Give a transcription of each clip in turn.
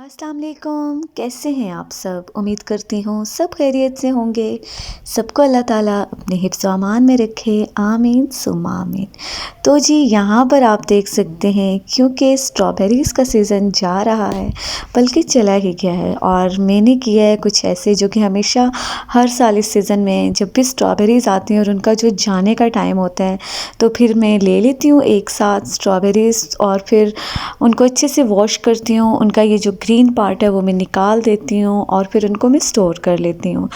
अस्सलाम वालेकुम, कैसे हैं आप सब? उम्मीद करती हूँ सब खैरियत से होंगे। सबको अल्लाह ताला अपने हिफ्ज़ व अमान में रखे, आमीन सुम्मा आमीन। तो जी यहाँ पर आप देख सकते हैं क्योंकि स्ट्रॉबेरीज़ का सीज़न जा रहा है, बल्कि चला ही गया है और मैंने किया है कुछ ऐसे जो कि हमेशा हर साल इस सीज़न में जब भी स्ट्रॉबेरीज़ आती हैं और उनका जो जाने का टाइम होता है, तो फिर मैं ले लेती हूँ एक साथ स्ट्रॉबेरीज़ और फिर उनको अच्छे से वॉश करती हूँ। उनका ये जो ग्रीन पार्ट है वो मैं निकाल देती हूँ और फिर उनको मैं स्टोर कर लेती हूँ।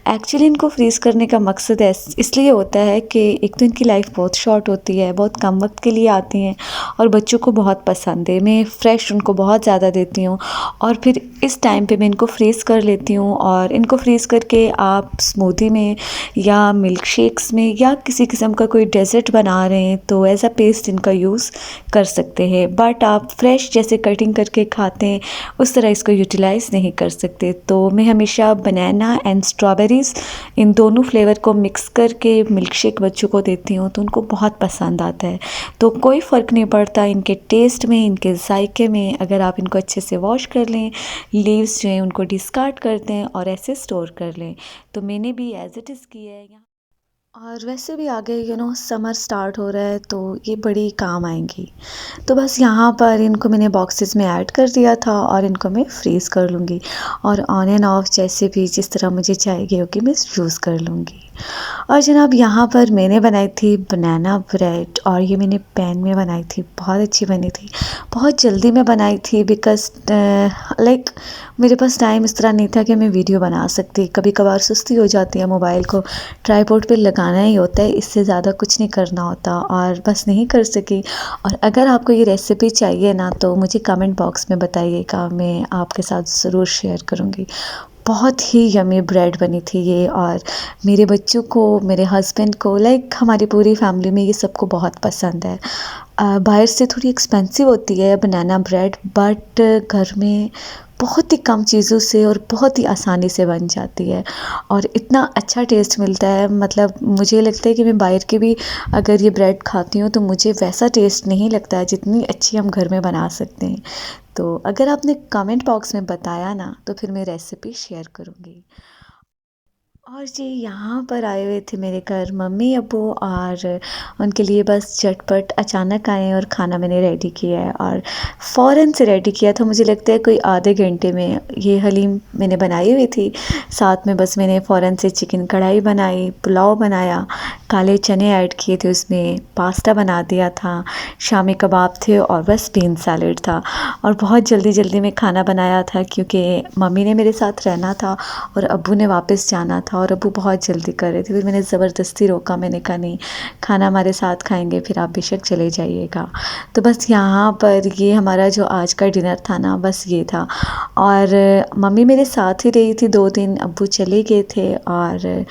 एक्चुअली इनको फ्रीज़ करने का मकसद इसलिए होता है कि एक तो इनकी लाइफ बहुत शॉर्ट होती है, बहुत कम वक्त के लिए आती हैं और बच्चों को बहुत पसंद है। मैं फ़्रेश उनको बहुत ज़्यादा देती हूँ और फिर इस टाइम पे मैं इनको फ्रीज़ कर लेती हूँ और इनको फ्रीज़ करके आप स्मूदी में या मिल्क शेक्स में या किसी किस्म का कोई डेज़र्ट बना रहे हैं तो एज़ अ पेस्ट इनका यूज़ कर सकते हैं। बट आप फ्रेश जैसे कटिंग करके खाते हैं उस तरह इसको यूटिलाइज़ नहीं कर सकते। तो मैं हमेशा बनाना एंड स्ट्रॉबेरीज़ इन दोनों फ्लेवर को मिक्स करके मिल्क शेक बच्चों को देती हूँ तो उनको बहुत पसंद आता है। तो कोई फ़र्क नहीं पड़ता इनके टेस्ट में, इनके जायके में, अगर आप इनको अच्छे से वॉश कर लें, लीव्स जो हैं उनको डिस्कार्ड कर दें और ऐसे स्टोर कर लें। तो मैंने भी एज़ इट इज़ किया है यहाँ। और वैसे भी आगे समर स्टार्ट हो रहा है तो ये बड़ी काम आएंगी। तो बस यहाँ पर इनको मैंने बॉक्सेस में ऐड कर दिया था और इनको मैं फ्रीज़ कर लूँगी और ऑन एंड ऑफ जैसे भी जिस तरह मुझे चाहिए होगी मैं यूज़ कर लूँगी। और जनाब यहाँ पर मैंने बनाई थी बनाना ब्रेड और ये मैंने पैन में बनाई थी, बहुत अच्छी बनी थी। बहुत जल्दी में बनाई थी बिकॉज़ लाइक मेरे पास टाइम इस तरह नहीं था कि मैं वीडियो बना सकती। कभी कभार सुस्ती हो जाती है, मोबाइल को ट्राइपॉड पे लगाना ही होता है, इससे ज़्यादा कुछ नहीं करना होता और बस नहीं कर सकी। और अगर आपको ये रेसिपी चाहिए ना तो मुझे कमेंट बॉक्स में बताइएगा, मैं आपके साथ ज़रूर शेयर करूँगी। बहुत ही यम्मी ब्रेड बनी थी ये और मेरे बच्चों को, मेरे हस्बैंड को, लाइक हमारी पूरी फैमिली में ये सबको बहुत पसंद है। बाहर से थोड़ी एक्सपेंसिव होती है बनाना ब्रेड बट घर में बहुत ही कम चीज़ों से और बहुत ही आसानी से बन जाती है और इतना अच्छा टेस्ट मिलता है। मतलब मुझे लगता है कि मैं बाहर की भी अगर ये ब्रेड खाती हूँ तो मुझे वैसा टेस्ट नहीं लगता है जितनी अच्छी हम घर में बना सकते हैं। तो अगर आपने कमेंट बॉक्स में बताया ना तो फिर मैं रेसिपी शेयर करूँगी। और जी यहाँ पर आए हुए थे मेरे घर मम्मी अब्बू और उनके लिए बस झटपट अचानक आए और खाना मैंने रेडी किया है और फ़ौरन से रेडी किया था। मुझे लगता है कोई आधे घंटे में ये हलीम मैंने बनाई हुई थी। साथ में बस मैंने फ़ौरन से चिकन कढ़ाई बनाई, पुलाव बनाया, काले चने ऐड किए थे उसमें, पास्ता बना दिया था, शामी कबाब थे और बस बीन सैलेड था। और बहुत जल्दी जल्दी में खाना बनाया था क्योंकि मम्मी ने मेरे साथ रहना था और अब्बू ने वापस जाना था और अब्बू बहुत जल्दी कर रहे थे। फिर मैंने ज़बरदस्ती रोका, मैंने कहा नहीं, खाना हमारे साथ खाएंगे, फिर आप बेशक चले जाइएगा। तो बस यहाँ पर ये हमारा जो आज का डिनर था ना बस ये था। और मम्मी मेरे साथ ही रही थी 2 दिन, अब्बू चले गए थे और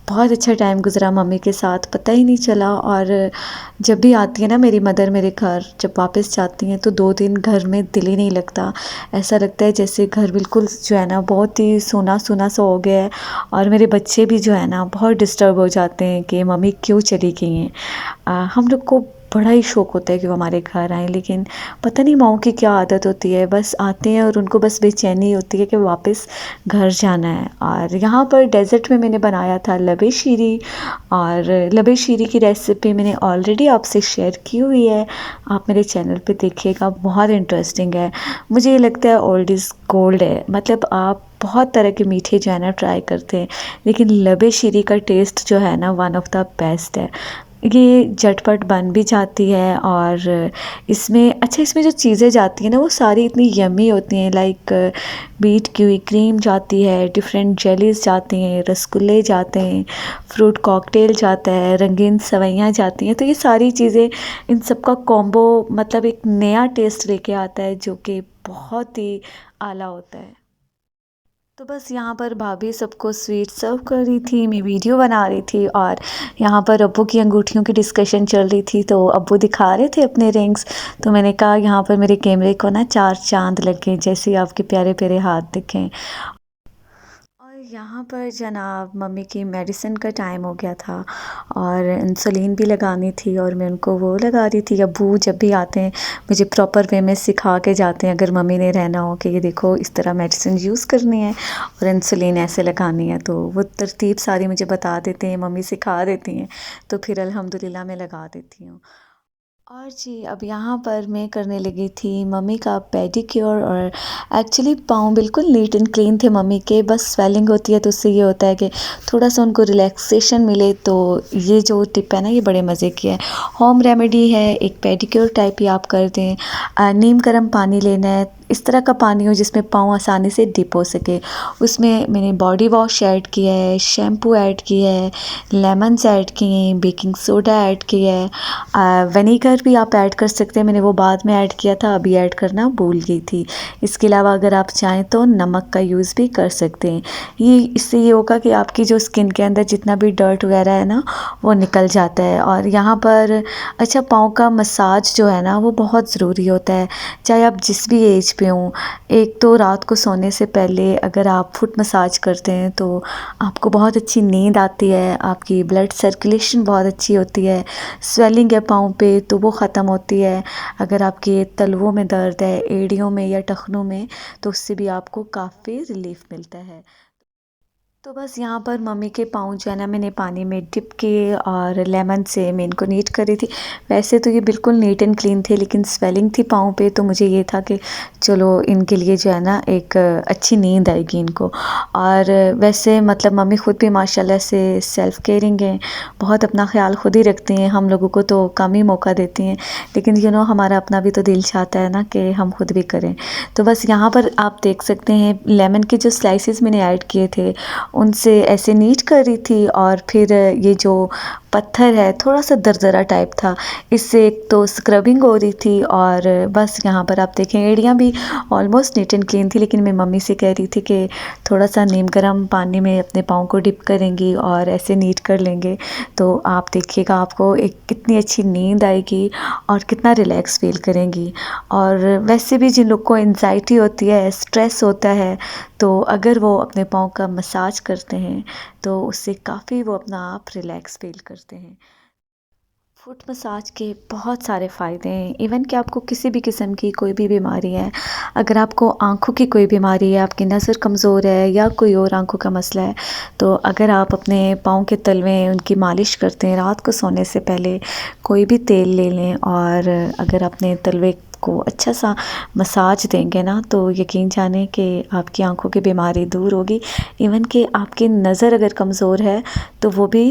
बहुत अच्छा टाइम गुज़रा मम्मी के साथ, पता ही नहीं चला। और जब भी आती है ना मेरी मदर मेरे घर, जब वापस जाती हैं तो 2 दिन घर में दिल ही नहीं लगता। ऐसा लगता है जैसे घर बिल्कुल जो है ना बहुत ही सूना-सूना सा हो गया है और मेरे बच्चे भी जो है ना बहुत डिस्टर्ब हो जाते हैं कि मम्मी क्यों चली गई हैं। हम लोग को बड़ा ही शौक़ होता है कि वो हमारे घर आएँ, लेकिन पता नहीं माँओं की क्या आदत होती है, बस आते हैं और उनको बस बेचैनी होती है कि वापस घर जाना है। और यहाँ पर डेज़र्ट में मैंने बनाया था लबे शीरी और लबे शीरी की रेसिपी मैंने ऑलरेडी आपसे शेयर की हुई है, आप मेरे चैनल पे देखिएगा, बहुत इंटरेस्टिंग है। मुझे ये लगता है ओल्ड इज़ गोल्ड है। मतलब आप बहुत तरह के मीठे जो है ना ट्राई करते हैं, लेकिन लबे शीरी का टेस्ट जो है ना वन ऑफ द बेस्ट है। ये झटपट बन भी जाती है और इसमें जो चीज़ें जाती हैं ना वो सारी इतनी यम्मी होती हैं। लाइक बीट की हुई क्रीम जाती है, डिफरेंट जेलीज़ जाती हैं, रसगुल्ले जाते हैं, फ्रूट कॉकटेल जाता है, रंगीन सेवइयाँ जाती हैं। तो ये सारी चीज़ें, इन सब का कॉम्बो मतलब एक नया टेस्ट लेके आता है जो कि बहुत ही आला होता है। तो बस यहाँ पर भाभी सबको स्वीट सर्व कर रही थी, मैं वीडियो बना रही थी और यहाँ पर अब्बू की अंगूठियों की डिस्कशन चल रही थी। तो अब्बू दिखा रहे थे अपने रिंग्स, तो मैंने कहा यहाँ पर मेरे कैमरे को ना 4 चाँद लगे जैसे आपके प्यारे प्यारे हाथ दिखें। और यहाँ पर जनाब मम्मी की मेडिसिन का टाइम हो गया था और इंसुलिन भी लगानी थी और मैं उनको वो लगा रही थी। अब्बू जब भी आते हैं मुझे प्रॉपर वे में सिखा के जाते हैं, अगर मम्मी ने रहना हो कि ये देखो इस तरह मेडिसिन यूज़ करनी है और इंसुलिन ऐसे लगानी है, तो वो तरतीब सारी मुझे बता देते हैं, मम्मी सिखा देती हैं, तो फिर अल्हम्दुलिल्लाह मैं लगा देती हूँ। और जी, अब यहाँ पर मैं करने लगी थी मम्मी का पेडिक्योर। और एक्चुअली पाँव बिल्कुल नीट एंड क्लीन थे मम्मी के, बस स्वेलिंग होती है तो उससे ये होता है कि थोड़ा-सा उनको रिलैक्सेशन मिले। तो ये जो टिप है ना, ये बड़े मज़े की है। होम रेमेडी है, एक पेडिक्योर टाइप ही आप कर दें। नीम गर्म पानी लेना है, इस तरह का पानी हो जिसमें पाँव आसानी से डिप हो सके। उसमें मैंने बॉडी वॉश ऐड किया है, शैम्पू ऐड किया है, लेमन्स ऐड किए हैं, बेकिंग सोडा ऐड किया है, विनेगर भी आप ऐड कर सकते हैं। मैंने वो बाद में ऐड किया था, अभी ऐड करना भूल गई थी। इसके अलावा अगर आप चाहें तो नमक का यूज़ भी कर सकते हैं। ये इससे ये होगा कि आपकी जो स्किन के अंदर जितना भी डर्ट वगैरह है ना, वो निकल जाता है। और यहाँ पर अच्छा, पाँव का मसाज जो है ना वो बहुत ज़रूरी होता है, चाहे आप जिस भी एज पे हों। एक तो रात को सोने से पहले अगर आप फुट मसाज करते हैं तो आपको बहुत अच्छी नींद आती है, आपकी ब्लड सर्कुलेशन बहुत अच्छी होती है, स्वेलिंग है पाँव पे तो वो ख़त्म होती है। अगर आपके तलवों में दर्द है, एड़ियों में या टखनों में, तो उससे भी आपको काफ़ी रिलीफ़ मिलता है। तो बस यहाँ पर मम्मी के पाँव जो है ना, मैंने पानी में डिप किए और लेमन से मैं इनको नीट कर रही थी। वैसे तो ये बिल्कुल नीट एंड क्लीन थे, लेकिन स्वेलिंग थी पाँव पे, तो मुझे ये था कि चलो इनके लिए जो है ना एक अच्छी नींद आएगी इनको। और वैसे मतलब मम्मी ख़ुद भी माशाल्लाह से सेल्फ़ केयरिंग हैं, बहुत अपना ख़्याल ख़ुद ही रखती हैं। हम लोगों को तो कम ही मौका देती हैं, लेकिन हमारा अपना भी तो दिल चाहता है ना कि हम ख़ुद भी करें। तो बस यहाँ पर आप देख सकते हैं लेमन के जो स्लाइसेस मैंने ऐड किए थे उनसे ऐसे नीट कर रही थी। और फिर ये जो पत्थर है थोड़ा सा दरदरा टाइप था, इससे एक तो स्क्रबिंग हो रही थी। और बस यहाँ पर आप देखें एड़ियाँ भी ऑलमोस्ट नीट एंड क्लीन थी, लेकिन मैं मम्मी से कह रही थी कि थोड़ा सा नीम गर्म पानी में अपने पाँव को डिप करेंगी और ऐसे नीट कर लेंगे, तो आप देखिएगा आपको एक कितनी अच्छी नींद आएगी और कितना रिलैक्स फील करेंगी। और वैसे भी जिन लोग को एंजाइटी होती है, स्ट्रेस होता है, तो अगर वो अपने पाँव का मसाज करते हैं तो उससे काफ़ी वो अपना आप रिलैक्स फील करते हैं। फुट मसाज के बहुत सारे फ़ायदे हैं। इवन कि आपको किसी भी किस्म की कोई भी बीमारी है, अगर आपको आँखों की कोई बीमारी है, आपकी नज़र कमज़ोर है या कोई और आँखों का मसला है, तो अगर आप अपने पाँव के तलवे उनकी मालिश करते हैं रात को सोने से पहले, कोई भी तेल ले लें और अगर अपने तलवे को अच्छा सा मसाज देंगे ना, तो यकीन जानें कि आपकी आँखों की बीमारी दूर होगी। इवन कि आपकी नज़र अगर कमज़ोर है तो वो भी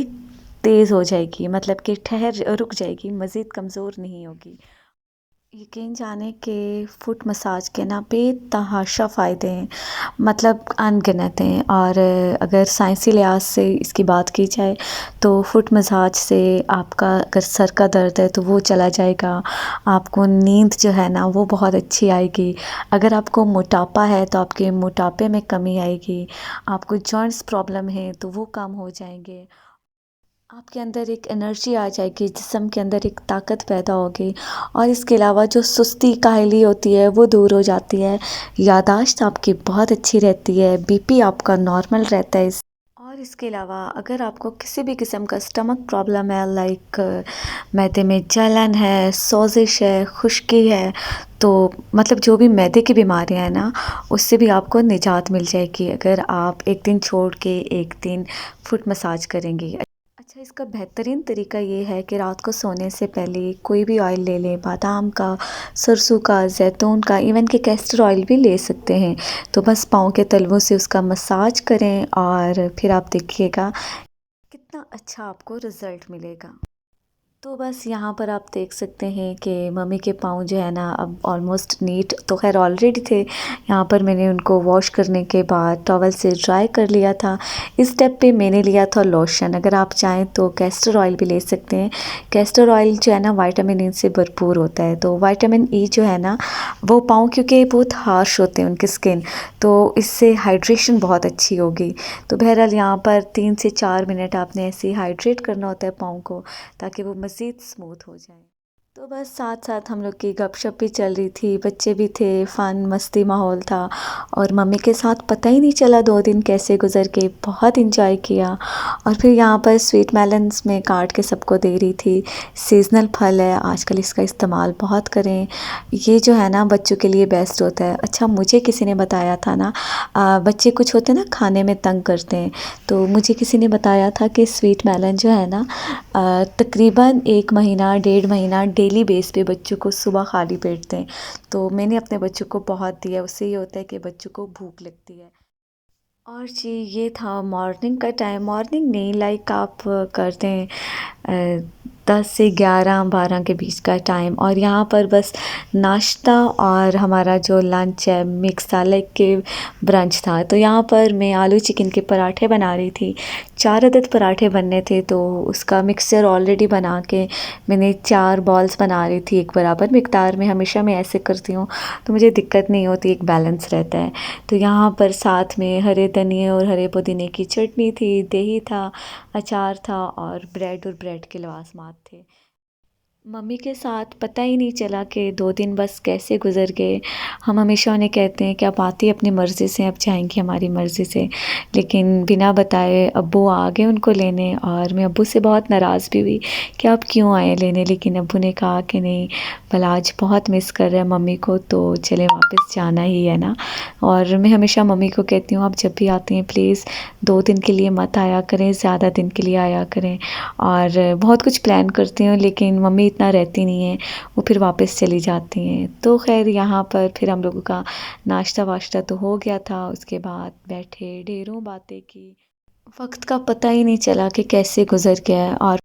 तेज़ हो जाएगी, मतलब कि रुक जाएगी, मज़ीद कमज़ोर नहीं होगी। यकीन जाने कि फुट मसाज के ना बेतहाशा फ़ायदे हैं, मतलब अनगिनत हैं। और अगर साइंसी लिहाज से इसकी बात की जाए तो फुट मसाज से आपका अगर सर का दर्द है तो वो चला जाएगा, आपको नींद जो है ना वो बहुत अच्छी आएगी। अगर आपको मोटापा है तो आपके मोटापे में कमी आएगी, आपको जॉइंट्स प्रॉब्लम है तो वो कम हो जाएंगे, आपके अंदर एक एनर्जी आ जाएगी, जिस्म के अंदर एक ताकत पैदा होगी। और इसके अलावा जो सुस्ती काहली होती है वो दूर हो जाती है, यादाश्त आपकी बहुत अच्छी रहती है, बीपी आपका नॉर्मल रहता है। और इसके अलावा अगर आपको किसी भी किस्म का स्टमक प्रॉब्लम है, लाइक मैदे में जलन है, सोजिश है, खुश्की है, तो मतलब जो भी मैदे की बीमारियां हैं ना, उससे भी आपको निजात मिल जाएगी अगर आप एक दिन छोड़ के एक दिन फुट मसाज करेंगी। अच्छा, इसका बेहतरीन तरीका ये है कि रात को सोने से पहले कोई भी ऑयल ले लें, बादाम का, सरसों का, जैतून का, इवन कि कैस्टर ऑयल भी ले सकते हैं। तो बस पाँव के तलवों से उसका मसाज करें और फिर आप देखिएगा कितना अच्छा आपको रिज़ल्ट मिलेगा। तो बस यहाँ पर आप देख सकते हैं कि मम्मी के पाँव जो है ना अब ऑलमोस्ट नीट तो खैर ऑलरेडी थे। यहाँ पर मैंने उनको वॉश करने के बाद टॉवल से ड्राई कर लिया था। इस स्टेप पे मैंने लिया था लोशन, अगर आप चाहें तो कैस्टर ऑयल भी ले सकते हैं। कैस्टर ऑयल जो है ना विटामिन ई से भरपूर होता है, तो विटामिन ई जो है ना वो पाँव क्योंकि बहुत हार्श होते हैं उनकी स्किन, तो इससे हाइड्रेशन बहुत अच्छी होगी। तो बहरहाल यहाँ पर 3 से 4 मिनट आपने ऐसे ही हाइड्रेट करना होता है पाँव को, ताकि वो मज़ीद स्मूथ हो जाए। तो बस साथ-साथ हम लोग की गपशप भी चल रही थी, बच्चे भी थे, फ़न मस्ती माहौल था और मम्मी के साथ पता ही नहीं चला 2 दिन कैसे गुज़र गए, बहुत एन्जॉय किया। और फिर यहाँ पर स्वीट मेलन्स मैं काट के सबको दे रही थी। सीज़नल फल है, आजकल इसका इस्तेमाल बहुत करें, ये जो है ना बच्चों के लिए बेस्ट होता है। अच्छा मुझे किसी ने बताया था ना बच्चे कुछ होते हैं ना खाने में तंग करते हैं, तो मुझे किसी ने बताया था कि स्वीट मेलन जो है ना तकरीबन 1 महीना, डेढ़ महीना डेली बेस पे बच्चों को सुबह खाली पेट दें। तो मैंने अपने बच्चों को बहुत दिया, उससे ये होता है कि बच्चों को भूख लगती है। और जी ये था मॉर्निंग का टाइम, मॉर्निंग नहीं लाइक आप कर दें 10 से 11-12 के बीच का टाइम और यहाँ पर बस नाश्ता और हमारा जो लंच है मिक्स था लाइक के ब्रंच था। तो यहाँ पर मैं आलू चिकन के पराठे बना रही थी, 4 अदद पराठे बनने थे तो उसका मिक्सचर ऑलरेडी बना के मैंने 4 बॉल्स बना रही थी एक बराबर मिकदार में। हमेशा मैं ऐसे करती हूँ तो मुझे दिक्कत नहीं होती, एक बैलेंस रहता है। तो यहाँ पर साथ में हरे धनिए और हरे पुदीने की चटनी थी, दही था, अचार था और ब्रेड के लवाज़मात थे। मम्मी के साथ पता ही नहीं चला कि 2 दिन बस कैसे गुज़र गए। हम हमेशा उन्हें कहते हैं कि आप आती अपनी मर्ज़ी से, अब जाएँगी हमारी मर्ज़ी से। लेकिन बिना बताए अब्बू आ गए उनको लेने और मैं अब्बू से बहुत नाराज़ भी हुई कि आप क्यों आए लेने? लेकिन अब्बू ने कहा कि नहीं, भला आज बहुत मिस कर रहे हैं मम्मी को तो चलें वापस जाना ही है ना। और मैं हमेशा मम्मी को कहती हूँ आप जब भी आती हैं प्लीज़ 2 दिन के लिए मत आया करें, ज़्यादा दिन के लिए आया करें। और बहुत कुछ प्लान करती हूँ लेकिन मम्मी इतना रहती नहीं है, वो फिर वापस चली जाती हैं। तो ख़ैर यहाँ पर फिर हम लोगों का नाश्ता वाश्ता तो हो गया था, उसके बाद बैठे ढेरों बातें की। वक़्त का पता ही नहीं चला कि कैसे गुज़र गया है।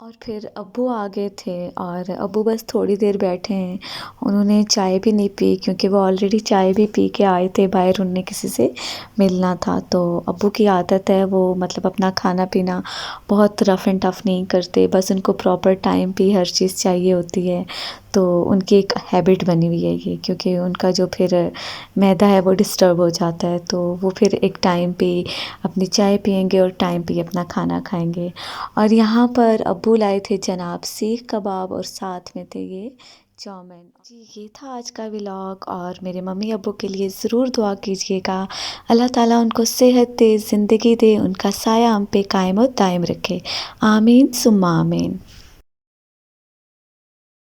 और फिर अब्बू आ गए थे और अब्बू बस थोड़ी देर बैठे हैं, उन्होंने चाय भी नहीं पी क्योंकि वो ऑलरेडी चाय भी पी के आए थे बाहर, उन्हें किसी से मिलना था। तो अब्बू की आदत है वो मतलब अपना खाना पीना बहुत रफ़ एंड टफ़ नहीं करते, बस उनको प्रॉपर टाइम पे हर चीज़ चाहिए होती है। तो उनकी एक हैबिट बनी हुई है ये, क्योंकि उनका जो फिर मैदा है वो डिस्टर्ब हो जाता है, तो वो फिर एक टाइम पे अपनी चाय पिएँगे और टाइम पे अपना खाना खाएँगे। और यहाँ पर अब्बू लाए थे जनाब सीख कबाब और साथ में थे ये चाउमीन। जी ये था आज का व्लॉग और मेरे मम्मी अब्बू के लिए ज़रूर दुआ कीजिएगा। अल्लाह ताला उनको सेहत दे, ज़िंदगी दे, उनका साया हम पे कायम और दायम रखे। आमीन सुम्मा आमीन।